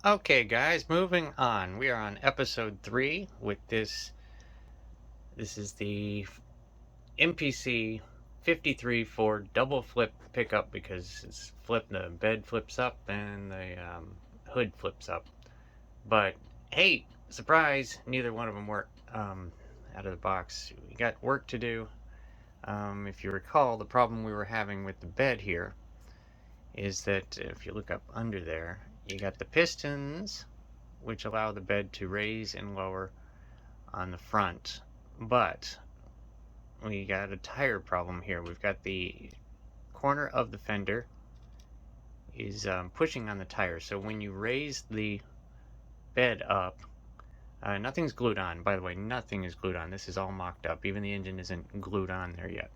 Okay, guys, moving on. We are on episode 3 with this. This is the MPC 53 Ford Double Flip pickup because the bed flips up and the hood flips up. But hey, surprise, neither one of them worked out of the box. We got work to do. If you recall, the problem we were having with the bed here is that if you look up under there, you got the pistons which allow the bed to raise and lower on the front. But we got a tire problem here. We've got the corner of the fender is pushing on the tire. So when you raise the bed up, nothing's glued on. By the way, nothing is glued on. This is all mocked up. Even the engine isn't glued on there yet.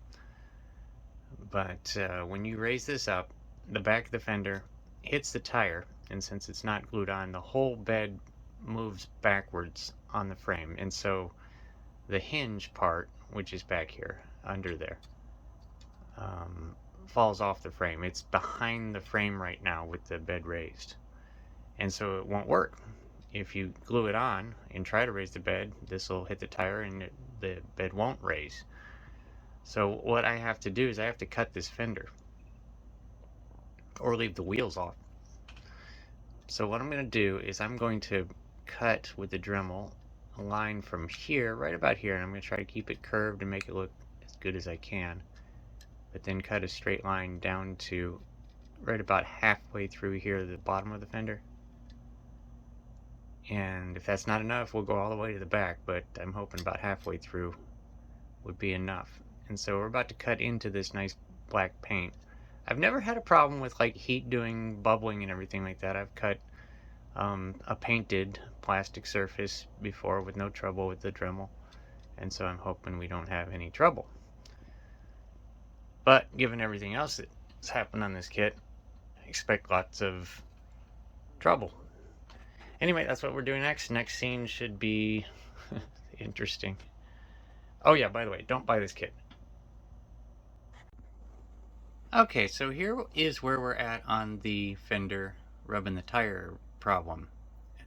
But when you raise this up, the back of the fender hits the tire, and since it's not glued on, the whole bed moves backwards on the frame. And so the hinge part, which is back here under there, falls off the frame. It's behind the frame right now with the bed raised, and so it won't work. If you glue it on and try to raise the bed, this will hit the tire and the bed won't raise. So what I have to do is I have to cut this fender or leave the wheels off. So what I'm going to do is I'm going to cut with the Dremel a line from here, right about here, and I'm going to try to keep it curved and make it look as good as I can, but then cut a straight line down to right about halfway through here, the bottom of the fender. And if that's not enough, we'll go all the way to the back, but I'm hoping about halfway through would be enough. And so we're about to cut into this nice black paint. I've never had a problem with like heat doing bubbling and everything like that. I've cut a painted plastic surface before with no trouble with the Dremel, and so I'm hoping we don't have any trouble. But given everything else that's happened on this kit, I expect lots of trouble. Anyway, that's what we're doing next. Next scene should be interesting. Oh yeah, by the way, don't buy this kit. Okay, so here is where we're at on the fender rubbing the tire problem.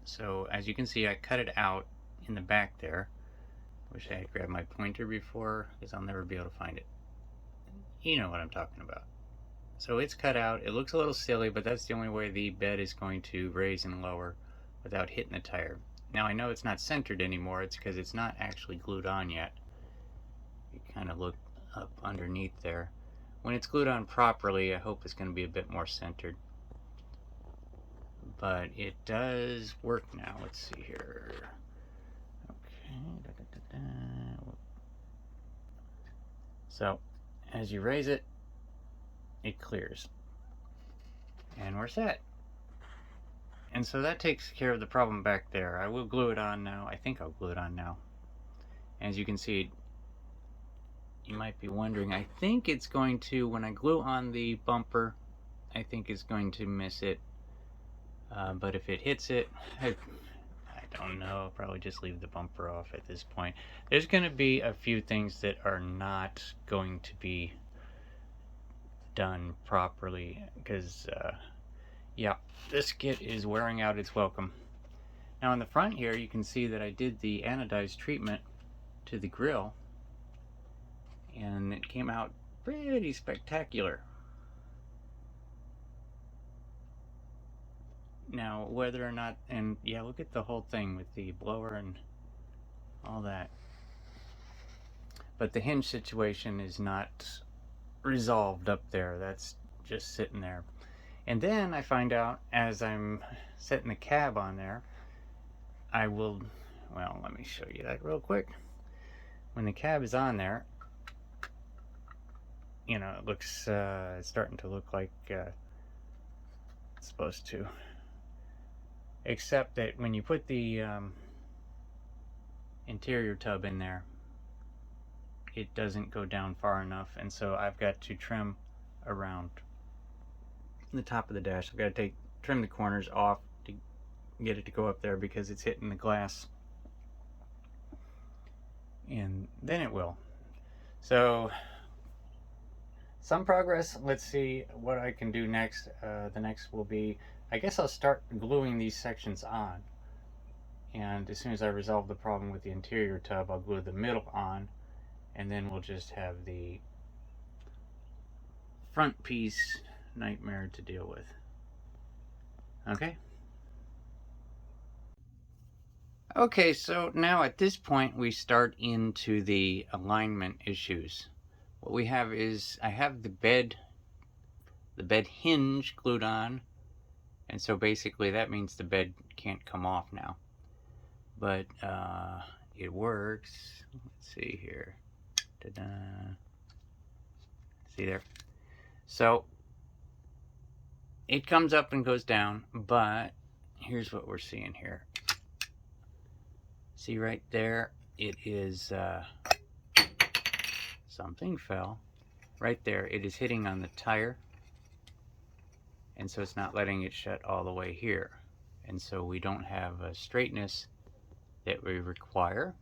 So as you can see, I cut it out in the back there. Wish I had grabbed my pointer before, because I'll never be able to find it. You know what I'm talking about. So it's cut out. It looks a little silly, but that's the only way the bed is going to raise and lower without hitting the tire. Now I know it's not centered anymore. It's because it's not actually glued on yet. You kind of look up underneath there. When it's glued on properly, I hope it's going to be a bit more centered. But it does work now. Let's see here. Okay. So, as you raise it, it clears. And we're set. And so that takes care of the problem back there. I will glue it on now. I think I'll glue it on now. As you can see, you might be wondering, I think it's going to, when I glue on the bumper, I think it's going to miss it. But if it hits it, I don't know, I'll probably just leave the bumper off at this point. There's going to be a few things that are not going to be done properly because, yeah, this kit is wearing out its welcome. Now on the front here, you can see that I did the anodized treatment to the grill, and it came out pretty spectacular. Now, whether or not, and yeah, look at the whole thing with the blower and all that. But the hinge situation is not resolved up there. That's just sitting there. And then I find out as I'm setting the cab on there, I will, well, let me show you that real quick. When the cab is on there, you know, it looks, it's starting to look like it's supposed to. Except that when you put the interior tub in there, it doesn't go down far enough, and so I've got to trim around the top of the dash. I've got to trim the corners off to get it to go up there because it's hitting the glass, and then it will. So some progress. Let's see what I can do next. The next will be I guess I'll start gluing these sections on. And as soon as I resolve the problem with the interior tub, I'll glue the middle on, and then we'll just have the front piece nightmare to deal with. Okay? Okay, so now at this point we start into the alignment issues. What we have is I have the bed hinge glued on, and so basically that means the bed can't come off now. But it works. Let's see here. Ta-da. See there? So it comes up and goes down, but here's what we're seeing here. See right there? It is something fell. Right there, it is hitting on the tire, and so it's not letting it shut all the way here. And so we don't have a straightness that we require.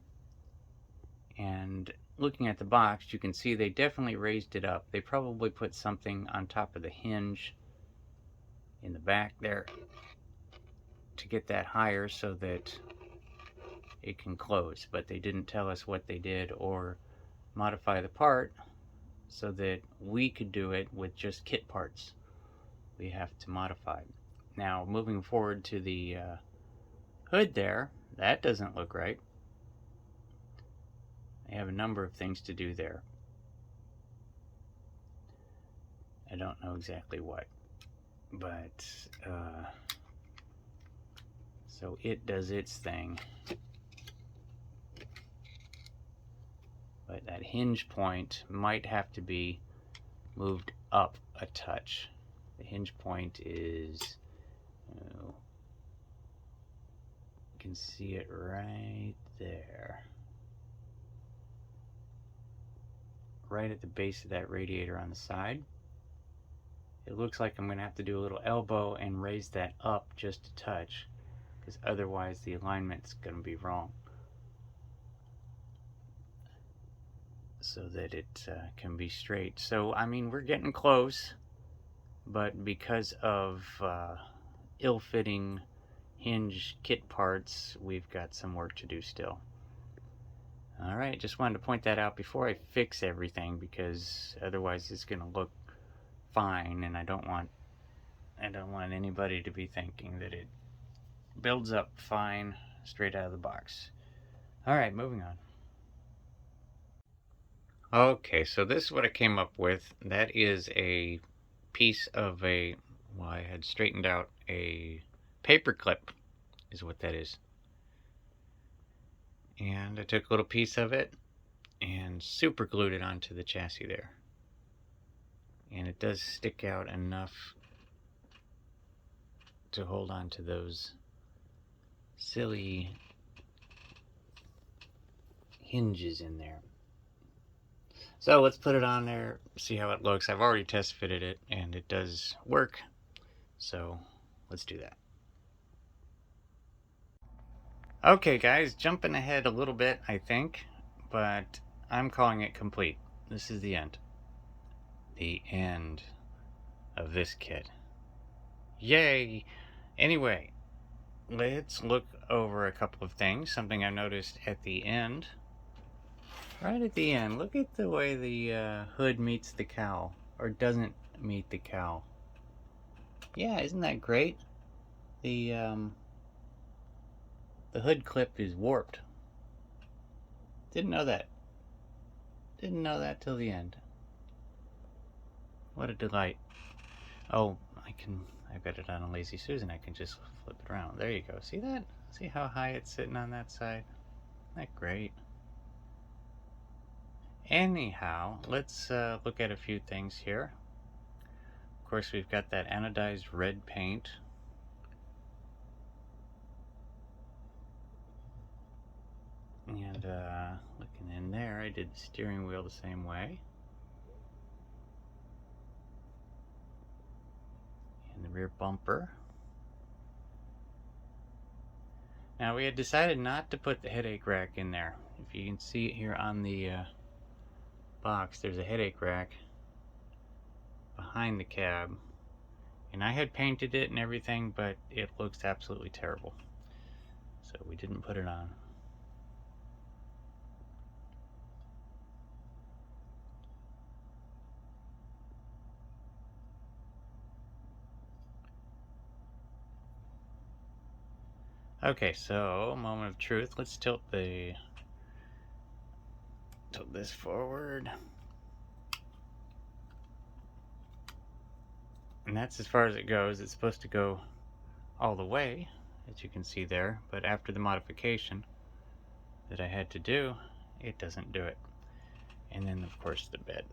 And looking at the box, you can see they definitely raised it up. They probably put something on top of the hinge in the back there to get that higher so that it can close, but they didn't tell us what they did or modify the part so that we could do it with just kit parts. We have to modify. Now moving forward to the hood there, that doesn't look right. I have a number of things to do there. I don't know exactly what, but so it does its thing. But that hinge point might have to be moved up a touch. The hinge point is, you can see it right there. Right at the base of that radiator on the side. It looks like I'm going to have to do a little elbow and raise that up just a touch, because otherwise the alignment's going to be wrong. So that it can be straight. So I mean, we're getting close, but because of ill-fitting hinge kit parts, we've got some work to do still. Alright, just wanted to point that out before I fix everything, because otherwise it's going to look fine, and I don't want anybody to be thinking that it builds up fine straight out of the box. Alright, moving on. Okay, so this is what I came up with. That is a piece of I had straightened out a paper clip, is what that is. And I took a little piece of it and super glued it onto the chassis there. And it does stick out enough to hold on to those silly hinges in there. So let's put it on there, see how it looks. I've already test fitted it and it does work. So let's do that. Okay guys, jumping ahead a little bit I think, but I'm calling it complete. This is the end. The end of this kit. Yay! Anyway, let's look over a couple of things. Something I noticed at the end. Right at the end, look at the way the hood meets the cowl, or doesn't meet the cowl. Yeah, isn't that great? The hood clip is warped. Didn't know that. Didn't know that till the end. What a delight. Oh, I've got it on a Lazy Susan. I can just flip it around. There you go. See that? See how high it's sitting on that side? Isn't that great? Anyhow, let's look at a few things here. Of course, we've got that anodized red paint. And looking in there, I did the steering wheel the same way. And the rear bumper. Now, we had decided not to put the headache rack in there. If you can see it here on the box, there's a headache rack behind the cab, And I had painted it and everything, but it looks absolutely terrible. So we didn't put it on. Okay, so moment of truth. Let's tilt this forward. And that's as far as it goes. It's supposed to go all the way, as you can see there, but after the modification that I had to do, it doesn't do it. And then of course the bed.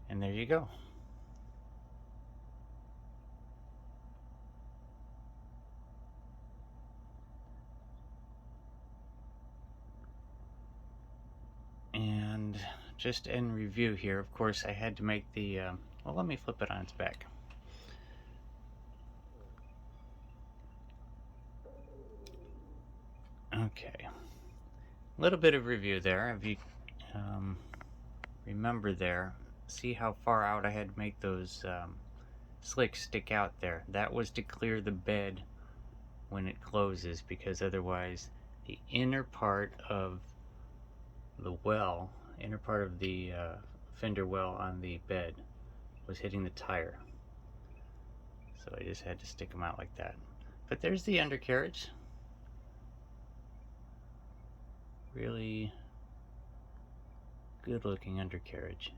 And there you go. And just in review here, of course, I had to make the, well, let me flip it on its back. Okay. A little bit of review there. If you remember there, see how far out I had to make those slicks stick out there. That was to clear the bed when it closes, because otherwise the inner part of the well, inner part of the fender well on the bed was hitting the tire. So I just had to stick them out like that. But there's the undercarriage. Really good looking undercarriage.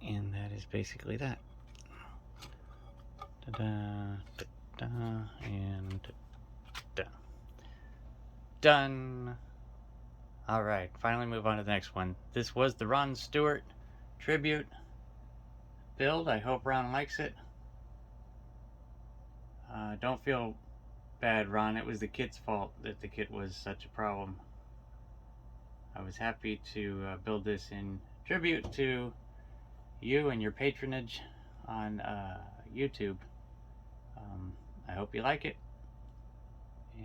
And that is basically that. Ta-da, ta-da, and ta-da. Done! Alright, finally move on to the next one. This was the Ron Stewart tribute build. I hope Ron likes it. Don't feel bad, Ron. It was the kit's fault that the kit was such a problem. I was happy to build this in tribute to you and your patronage on YouTube. I hope you like it.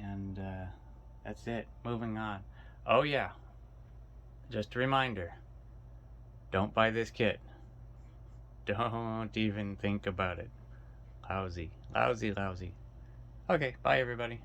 And that's it. Moving on. Oh yeah, just a reminder. Don't buy this kit. Don't even think about it. Lousy, lousy, lousy. Okay, bye everybody.